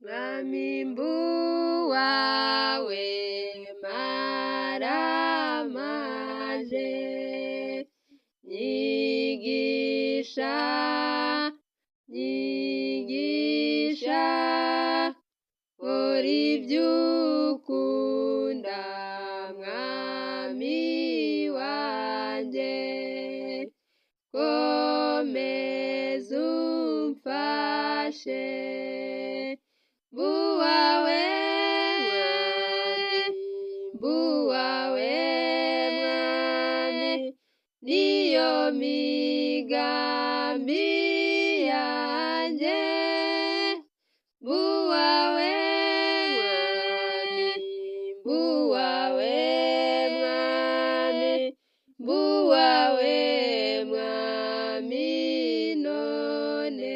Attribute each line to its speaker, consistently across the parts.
Speaker 1: Mwami mbuwawe maramaje, nyigisha kora iby'ukunda mwami wanjye, komeza umfashe mbuwawe mwami, niyo migambi yanjye, mbuwawe mwami none,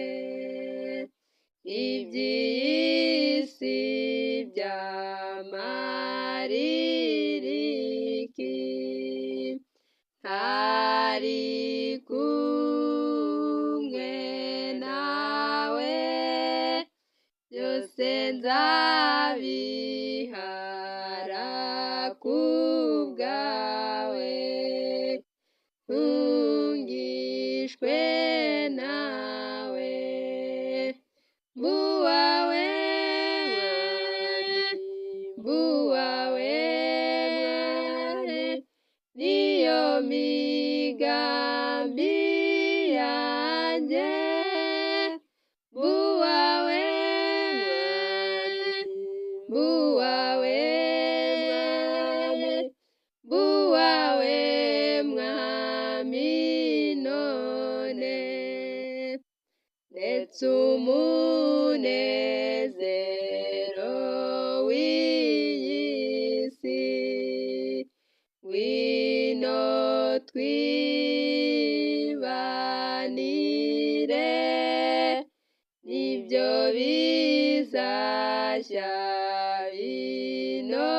Speaker 1: iby'isi by'amaririki, ntari kumwe nawe, byose nzabihara kubwawe, ntungishwe nawe, mbuwawe mwami, niyo migambi yanjye, mbuwawe mwami none, ndetse umunezero w'iyi si, ngwino twibanire, nibyo bizashya bino